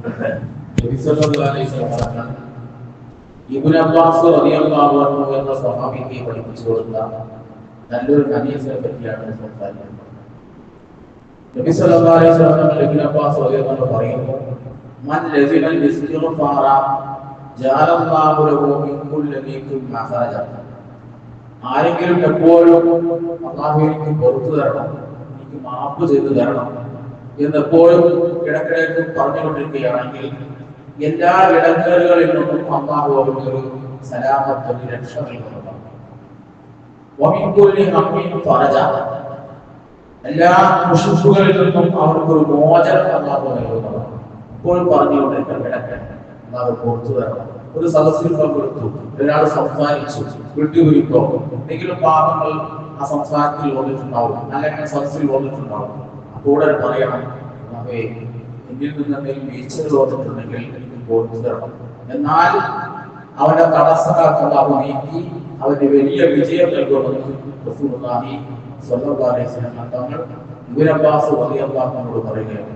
നബി സല്ലല്ലാഹു അലൈഹി വസല്ലം ഇബ്നു അബ്ബാസ് റളിയല്ലാഹു അൻഹു എന്ന സ്വഹാബിക്ക് പഠിപ്പിച്ചു കൊടുത്ത നല്ലൊരു ഹദീസിനെ പറ്റിയാണ് സംസാരിക്കുന്നത്. നബി സല്ലല്ലാഹു അലൈഹി വസല്ലം ഇബ്നു അബ്ബാസ് റളിയല്ലാഹു അൻഹു പറയുന്നു, മൻ ലസിമൽ ഇസ്തിഗ്ഫാറ ജഅലല്ലാഹു ലഹു മിൻ കുല്ലി ദീഖിൻ മഖറജ. ആരെങ്കിലും എപ്പോഴും അല്ലാഹു എനിക്ക് പുറത്തു തരണം, എനിക്ക് മാപ്പ് ചെയ്തു തരണം എന്നെപ്പോഴും ഇടക്കിടക്ക് പറഞ്ഞുകൊണ്ടിരിക്കുകയാണെങ്കിൽ എല്ലാ ഇടങ്ങേറുകളിൽ നിന്നും അല്ലാഹു അവർക്ക് ഒരു സലാമത്ത് രക്ഷ നൽകുന്നതാണ്. എല്ലാ മുഷിപ്പുകളിൽ നിന്നും അവർക്കൊരു മോചനം അല്ലാഹു നൽകുന്നതാണ്. എപ്പോഴും പറഞ്ഞുകൊണ്ടിരിക്കുന്ന ഇടക്ക് അല്ലാഹു പുറത്തു തരണം. ഒരു സദസ്സിൽ പങ്കെടുത്തു, ഒരാൾ സംസാരിച്ചു, വിട്ടുപിടിക്കോ എന്തെങ്കിലും പാപങ്ങൾ ആ സംസാരത്തിൽ വന്നിട്ടുണ്ടാവും, അല്ലെങ്കിൽ സദസ്സിൽ വന്നിട്ടുണ്ടാവും. അപ്പോൾ പറയണം, എന്നിൽ നിന്ന് എന്തെങ്കിലും വീഴ്ചകൾ വന്നിട്ടുണ്ടെങ്കിൽ എനിക്ക് പുറത്തു തരണം. എന്നാൽ അവന്റെ തടസ്സങ്ങളൊക്കെ അവ നീക്കി അവന് വലിയ വിജയം നൽകുമെന്ന് റസൂലുള്ളാഹി സ്വല്ലല്ലാഹു അലൈഹി വസല്ലം തങ്ങൾ ഇബ്നു അബ്ബാസ് റളിയല്ലാഹു അൻഹുവോട് പറയുകയാണ്.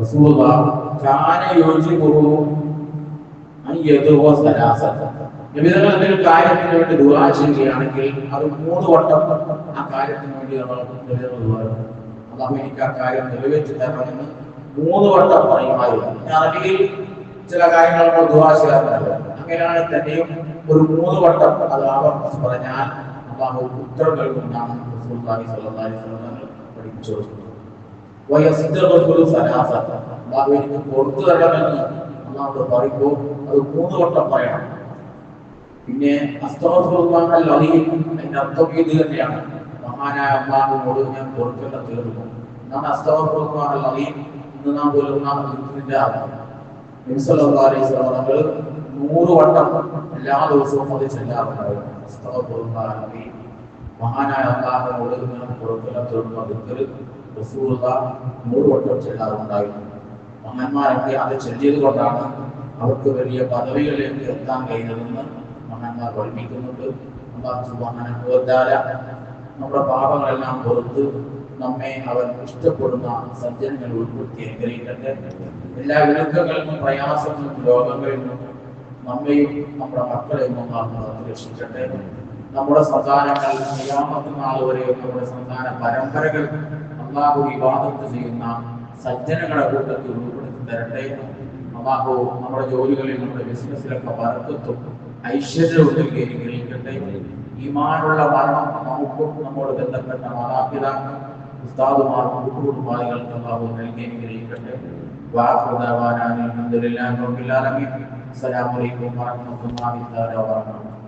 റസൂലുള്ളാഹി കാന യുജിബുഹു അൻ യദുവ സലാസത. നബിതങ്ങൾ എന്തെങ്കിലും കാര്യത്തിന് വേണ്ടി ദുആ ചെയ്യുകയാണെങ്കിൽ അത് 3 വട്ടം ആ കാര്യത്തിന് വേണ്ടി നമ്മൾ ദുആ ചെയ്യണം. അല്ലാഹു എനിക്ക് ആ കാര്യം നിറവേറ്റി തരണമെന്ന് 3 വട്ടം പറയുമായിരുന്നു. അറബിയിൽ ചില കാര്യങ്ങൾ നമ്മൾ ദുആ ചെയ്യാറുണ്ട്. അങ്ങനെയാണ് തന്നെയും ഒരു 3 വട്ടം അത് ആവർത്തിച്ച് പറഞ്ഞാൽ അല്ലാഹു ഉത്തരം നൽകുമെന്നാണ് റസൂലുള്ളാഹി സ്വല്ലല്ലാഹു അലൈഹി വസല്ലം പഠിപ്പിച്ചു കൊടുക്കുന്നത്. വയസ്തഗ്ഫിറു സലാസത. അല്ലാഹു എനിക്ക് പുറത്തു തരണമെന്ന് അല്ലാഹു പറയുമ്പോൾ അത് 3 വട്ടം പറയണം. പിന്നെ അസ്തഗ്ഫിറുല്ലാഹൽ അലീം അതിന്റെ അർത്ഥം ഇത് തന്നെയാണ്. മഹാനായ അല്ലാഹുവോട് ഞാൻ പൊറുക്കലിനെ തേടുന്നു എന്നാണ് അസ്തഗ്ഫിറുല്ലാഹൽ അലീം എന്ന് നാം ചൊല്ലുന്ന ദിക്റിന്റെ അർത്ഥം. നബി സല്ലല്ലാഹു അലൈഹി വസല്ലം 100 വട്ടം എല്ലാ ദിവസവും അത് ചൊല്ലാറുണ്ടായിരുന്നു. അസ്തഗ്ഫിറുല്ലാഹൽ അലീം, മഹാനായ അല്ലാഹുവോട് ഞാൻ പൊറുക്കലിനെ തേടുന്ന ദിക്ർ റസൂലുള്ളാഹി 100 വട്ടം ചൊല്ലാറുണ്ടായിരുന്നു. മഹാന്മാരൊക്കെ അത് ചൊല്ലിയത് കൊണ്ടാണ് അവർക്ക് വലിയ പദവികളിലേക്ക് എത്താൻ കഴിയുന്നതെന്ന് മഹാന്മാർ പഠിപ്പിക്കുന്നുണ്ട്. അല്ലാഹു സുബ്ഹാനഹു വ തആല നമ്മുടെ പാപങ്ങളെല്ലാം പുറത്ത് നമ്മെ അവൻ ഇഷ്ടപ്പെടുന്ന സജ്ജനങ്ങൾ ഉൾപ്പെടുത്തി അനുഗ്രഹിക്കട്ടെ. എല്ലാ വിരുദ്ധങ്ങളിലും പ്രയാസങ്ങളും രോഗങ്ങളിൽ നിന്നും നമ്മയും നമ്മുടെ മക്കളെയും ഒന്നാമത് രക്ഷിക്കട്ടെ. നമ്മുടെ സന്താനങ്ങൾ ഖിയാമത്ത് നാൾ വരെ നമ്മുടെ സന്താന പരമ്പരകൾ അല്ലാഹു ഇബാദത്ത് ചെയ്യുന്ന സജ്ജനങ്ങളുടെ കൂട്ടത്തിൽ ഉൾപ്പെടുത്തി തരട്ടെ. അല്ലാഹു നമ്മുടെ ജോലികളിൽ, നമ്മുടെ ബിസിനസ്സിലൊക്കെ ബർക്കത്തും ഐശ്വര്യവും നൽകി അനുഗ്രഹിക്കട്ടെ. ഈമാനുള്ള മരണം നമുക്കും നമ്മോട് ബന്ധപ്പെട്ട മാതാപിതാക്കൾ, ഉസ്താദുമാർക്കും കുടുംബാദികൾക്കും അല്ലാഹു നൽകി അനുഗ്രഹിക്കട്ടെ. വആഖിറു ദഅവാനാ അൽഹംദുലില്ലാഹി റബ്ബിൽ ആലമീൻ. അസ്സലാമു അലൈക്കും വറഹ്മത്തുള്ളാഹി വബറകാതുഹു.